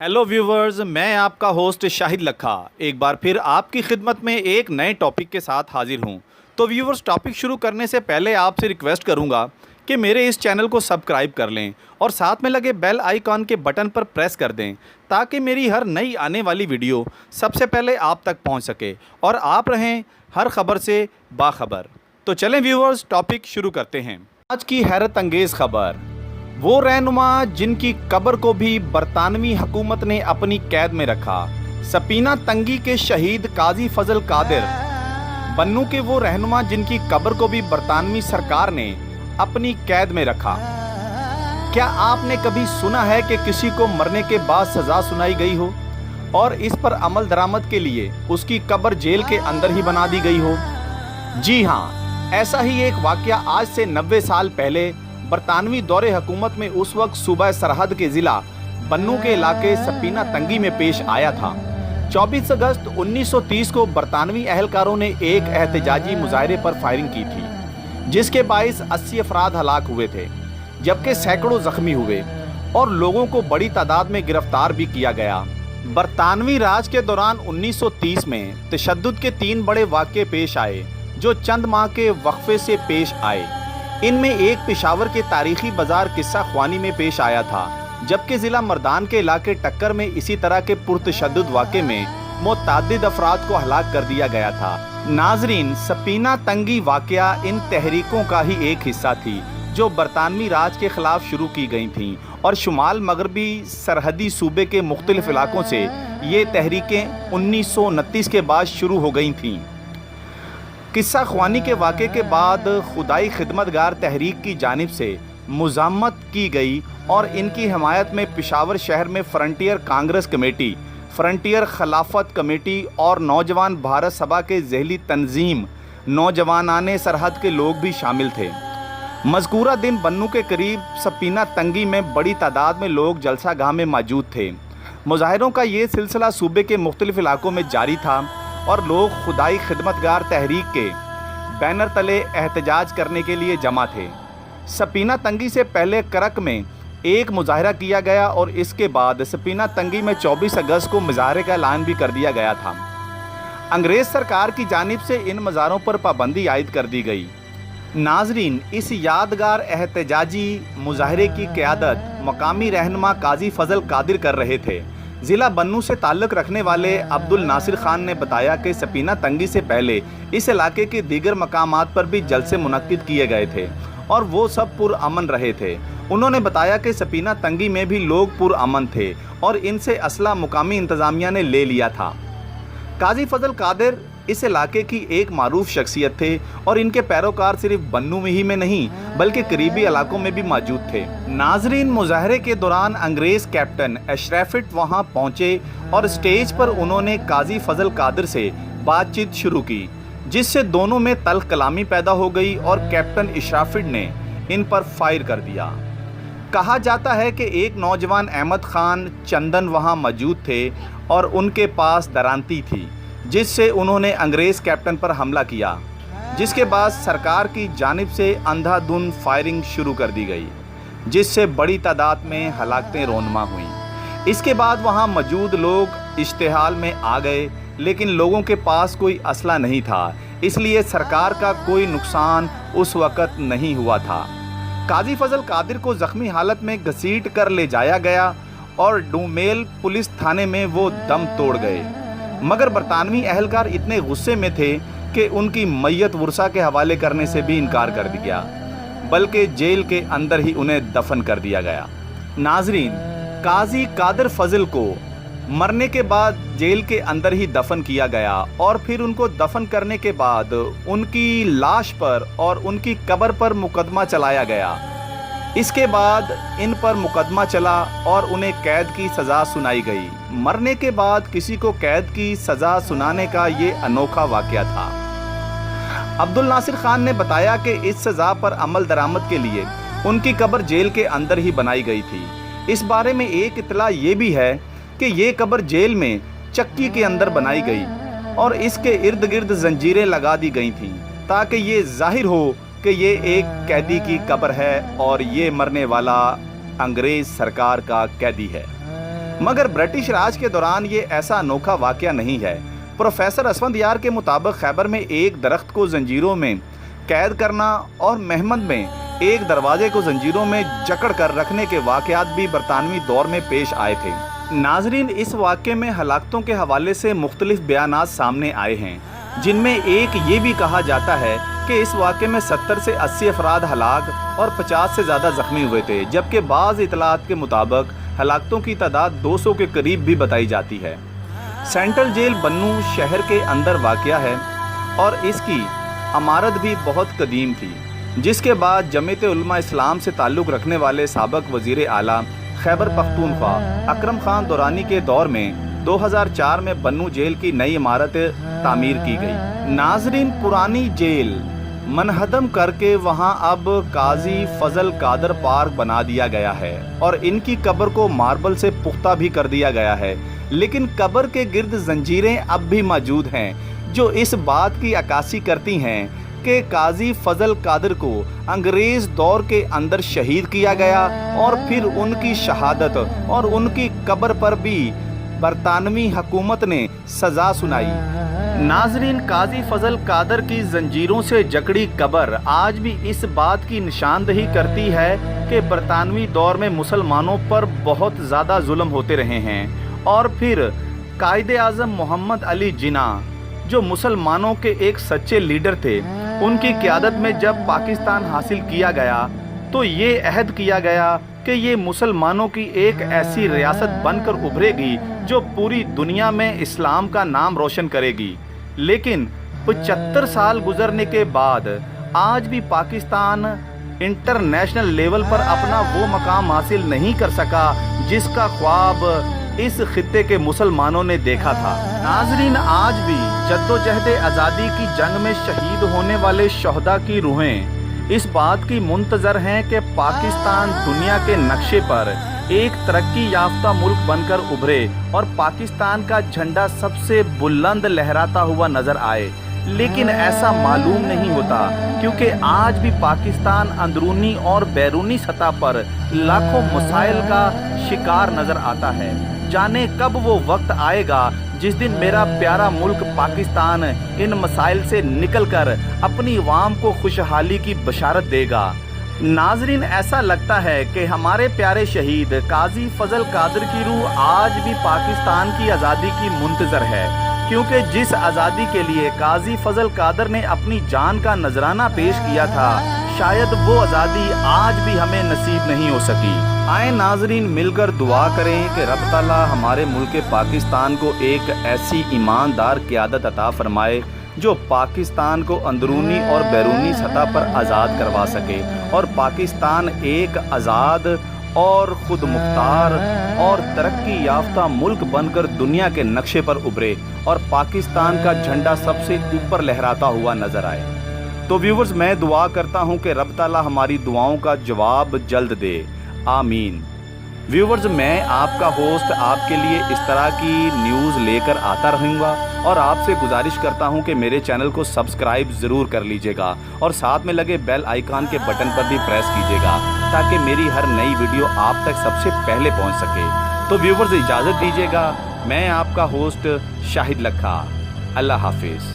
Hello viewers, मैं आपका host Shahid लखा एक बार फिर आपकी खिदमत में एक नए टॉपिक के साथ हाजिर हूं। तो व्यूवर्स, टॉपिक शुरू करने से पहले आपसे रिक्वेस्ट करूंगा कि मेरे इस चैनल को सब्सक्राइब कर लें और साथ में लगे बेल आइकॉन के बटन पर प्रेस कर दें ताकि मेरी हर नई आने वाली वीडियो सबसे पहले आप तक पहुंच सके और आप रहें हर खबर से बाखबर। तो चलें व्यूवर्स, टॉपिक शुरू करते हैं। आज की हैरत अंगेज़ खबर, वो रहनुमा जिनकी कब्र को भी बरतानवी हुकूमत ने अपनी कैद में रखा। सपीना तंगी के शहीद काजी फजल कादिर। बन्नू के वो रहनुमा जिनकी कब्र को भी बरतानवी सरकार ने अपनी कैद में रखा। क्या आपने कभी सुना है कि किसी को मरने के बाद सज़ा सुनाई गई हो और इस पर अमल दरामद के लिए उसकी कब्र जेल के अंदर ही बना दी गई हो? जी हाँ, ऐसा ही एक वाक़या आज से 90 साल पहले बरतानवी दौरे हुकूमत में उस वक्त सूबा सरहद के ज़िला बन्नू के इलाके सपीना तंगी में पेश आया था। 24 अगस्त 1930 को बरतानवी अहलकारों ने एक एहतजाजी मुजाहरे पर फायरिंग की थी, जिसके बाइस 80 अफराद हलाक हुए थे, जबकि सैकड़ों जख्मी हुए और लोगों को बड़ी तादाद में गिरफ्तार भी किया गया। बरतानवी राज के दौरान 1930 में तशद्दुद के 3 बड़े वाक़े पेश आए जो चंद माह के वक्फे से पेश आए। इनमें एक पेशावर के तारीखी बाजार किस्सा ख्वानी में पेश आया था, जबकि ज़िला मर्दान के इलाके टक्कर में इसी तरह के पुरतशद्दुद वाक़े में मुतअद्दिद अफराद को हलाक कर दिया गया था। नाजरीन, सपीना तंगी वाक़या इन तहरीकों का ही एक हिस्सा थी जो बरतानवी राज के ख़िलाफ़ शुरू की गई थीं और शुमाल मगरबी सरहदी सूबे के मुख्तलिफ इलाकों से ये तहरीकें 1929 के बाद शुरू हो गई थीं। किस्सा ख्वानी के वाक़े के बाद खुदाई खिदमतगार तहरीक की जानिब से मुज़म्मत की गई और इनकी हिमायत में पेशावर शहर में फ्रंटियर कांग्रेस कमेटी, फ्रंटियर खिलाफत कमेटी और नौजवान भारत सभा के ज़हली तंजीम नौजवानाने सरहद के लोग भी शामिल थे। मज़कूरा दिन बन्नू के करीब सपीना तंगी में बड़ी तादाद में लोग जलसा गाह में मौजूद थे। मुजाहिरों का ये सिलसिला सूबे के मुख्तलिफ इलाकों में जारी था और लोग खुदाई खिदमतगार तहरीक के बैनर तले एहतजाज करने के लिए जमा थे। सपीना तंगी से पहले करक में एक मुजाहरा किया गया और इसके बाद सपीना तंगी में 24 अगस्त को मुजाहरे का ऐलान भी कर दिया गया था। अंग्रेज़ सरकार की जानिब से इन मज़ारों पर पाबंदी आयद कर दी गई। नाजरीन, इस यादगार एहतजाजी मुजाहरे की क़यादत मकामी रहनुमा काजी फजल कादिर कर रहे थे। ज़िला बन्नू से ताल्लुक़ रखने वाले अब्दुल नासिर खान ने बताया कि सपीना तंगी से पहले इस इलाके के दीगर मकामात पर भी जलसे मुनक्किद किए गए थे और वो सब पुरअमन रहे थे। उन्होंने बताया कि सपीना तंगी में भी लोग पुरअमन थे और इनसे असला मुकामी इंतज़ामिया ने ले लिया था। काजी फजल कादिर इस इलाके की एक मारूफ शख्सियत थे और इनके पैरोकार सिर्फ बन्नू में ही में नहीं बल्कि करीबी इलाकों में भी मौजूद थे। नाजरीन, मुजाहरे के दौरान अंग्रेज़ कैप्टन अशरफिट वहां पहुंचे और स्टेज पर उन्होंने काजी फजल कादिर से बातचीत शुरू की, जिससे दोनों में तल्ख कलामी पैदा हो गई और कैप्टन अशरफिट ने इन पर फायर कर दिया। कहा जाता है कि एक नौजवान अहमद खान चंदन वहाँ मौजूद थे और उनके पास दरांती थी, जिससे उन्होंने अंग्रेज़ कैप्टन पर हमला किया, जिसके बाद सरकार की जानिब से अंधाधुंध फायरिंग शुरू कर दी गई, जिससे बड़ी तादाद में हलाकतें रोनमा हुईं। इसके बाद वहां मौजूद लोग इश्तिहाल में आ गए, लेकिन लोगों के पास कोई असला नहीं था, इसलिए सरकार का कोई नुकसान उस वक़्त नहीं हुआ था। काजी फजल कादिर को ज़ख्मी हालत में घसीट कर ले जाया गया और डूमेल पुलिस थाने में वो दम तोड़ गए, मगर बरतानवी अहलकार इतने गुस्से में थे कि उनकी मैयत वर्सा के हवाले करने से भी इनकार कर दिया, बल्कि जेल के अंदर ही उन्हें दफन कर दिया गया। नाजरीन, काजी कादिर फजल को मरने के बाद जेल के अंदर ही दफन किया गया और फिर उनको दफन करने के बाद उनकी लाश पर और उनकी कब्र पर मुकदमा चलाया गया। इसके बाद इन पर मुकदमा चला और उन्हें कैद की सज़ा सुनाई गई। मरने के बाद किसी को कैद की सज़ा सुनाने का ये अनोखा वाक़या था। अब्दुल नासिर खान ने बताया कि इस सज़ा पर अमल दरामद के लिए उनकी कब्र जेल के अंदर ही बनाई गई थी। इस बारे में एक इतला ये भी है कि ये कब्र जेल में चक्की के अंदर बनाई गई और इसके इर्द गिर्द जंजीरें लगा दी गई थीं ताकि ये जाहिर हो कि ये एक कैदी की कब्र है और ये मरने वाला अंग्रेज़ सरकार का कैदी है। मगर ब्रिटिश राज के दौरान ये ऐसा अनोखा वाक़या नहीं है। प्रोफेसर असफंदयार के मुताबिक खैबर में एक दरख्त को जंजीरों में कैद करना और महमद में एक दरवाजे को जंजीरों में जकड़ कर रखने के वाक़यात भी बरतानवी दौर में पेश आए थे। नाजरीन, इस वाक़े में हलाकतों के हवाले से मुख्तलिफ बयानात सामने आए हैं, जिनमें एक ये भी कहा जाता है कि इस वाक़े में 70 से 80 अफराद हलाक और 50 से ज़्यादा ज़ख्मी हुए थे, जबकि बाज़ इतलात के मुताबिक हलाकतों की तादाद 200 के करीब भी बताई जाती है। सेंट्रल जेल बन्नू शहर के अंदर वाक़या है और इसकी इमारत भी बहुत कदीम थी, जिसके बाद जमीयत उलमा इस्लाम से ताल्लुक़ रखने वाले साबिक़ वज़ीर आला खैबर पख्तूनख्वा अकरम खान दुरानी के दौर में 2004 में बन्नू जेल की नई इमारत तामीर की गई। नाजरीन, पुरानी जेल मनहदम करके वहां अब काजी फजल कादर पार्क बना दिया गया है और इनकी कब्र को मार्बल से पुख्ता भी कर दिया गया है, लेकिन कब्र के गिर्द जंजीरें अब भी मौजूद हैं जो इस बात की अक्कासी करती हैं कि काजी फजल कादर को अंग्रेज़ दौर के अंदर शहीद किया गया और फिर उनकी शहादत और उनकी कब्र पर भी बरतानवी हुकूमत ने सज़ा सुनाई। नाजरीन, काजी फजल कादर की जंजीरों से जकड़ी कब्र आज भी इस बात की निशानदही करती है कि बरतानवी दौर में मुसलमानों पर बहुत ज़्यादा जुल्म होते रहे हैं और फिर कायदे आज़म मोहम्मद अली जिन्ना जो मुसलमानों के एक सच्चे लीडर थे, उनकी क़यादत में जब पाकिस्तान हासिल किया गया तो ये अहद किया गया कि ये मुसलमानों की एक ऐसी रियासत बनकर उभरेगी जो पूरी दुनिया में इस्लाम का नाम रोशन करेगी। लेकिन 75 साल गुजरने के बाद आज भी पाकिस्तान इंटरनेशनल लेवल पर अपना वो मकाम हासिल नहीं कर सका जिसका ख्वाब इस खित्ते के मुसलमानों ने देखा था। नाजरीन, आज भी जद्दोजहद आज़ादी की जंग में शहीद होने वाले शहदा की रूहें इस बात की मुंतज़र हैं कि पाकिस्तान दुनिया के नक्शे पर एक तरक्की याफ्ता मुल्क बनकर उभरे और पाकिस्तान का झंडा सबसे बुलंद लहराता हुआ नजर आए। लेकिन ऐसा मालूम नहीं होता, क्योंकि आज भी पाकिस्तान अंदरूनी और बैरूनी सतह पर लाखों मसाइल का शिकार नजर आता है। जाने कब वो वक्त आएगा जिस दिन मेरा प्यारा मुल्क पाकिस्तान इन मसाइल से निकलकर अपनी अवाम को खुशहाली की बशारत देगा। नाजरीन, ऐसा लगता है कि हमारे प्यारे शहीद काजी फजल कादर की रूह आज भी पाकिस्तान की आज़ादी की मुंतज़र है, क्योंकि जिस आज़ादी के लिए काजी फजल कादर ने अपनी जान का नजराना पेश किया था, शायद वो आज़ादी आज भी हमें नसीब नहीं हो सकी। आए नाजरीन, मिलकर दुआ करें कि रब ताला हमारे मुल्क पाकिस्तान को एक ऐसी ईमानदार क़यादत अता फरमाए जो पाकिस्तान को अंदरूनी और बैरूनी सतह पर आज़ाद करवा सके और पाकिस्तान एक आज़ाद और खुद मुख्तार और तरक्की याफ्ता मुल्क बनकर दुनिया के नक्शे पर उभरे और पाकिस्तान का झंडा सबसे ऊपर लहराता हुआ नजर आए। तो व्यूवर्स, मैं दुआ करता हूं कि रब ताला हमारी दुआओं का जवाब जल्द दे, आमीन। व्यूवर्स, मैं आपका होस्ट आपके लिए इस तरह की न्यूज़ लेकर आता रहूँगा और आपसे गुजारिश करता हूं कि मेरे चैनल को सब्सक्राइब ज़रूर कर लीजिएगा और साथ में लगे बेल आइकन के बटन पर भी प्रेस कीजिएगा ताकि मेरी हर नई वीडियो आप तक सबसे पहले पहुंच सके। तो व्यूवर्स, इजाज़त दीजिएगा। मैं आपका होस्ट शाहिद लखा। अल्लाह हाफिज़।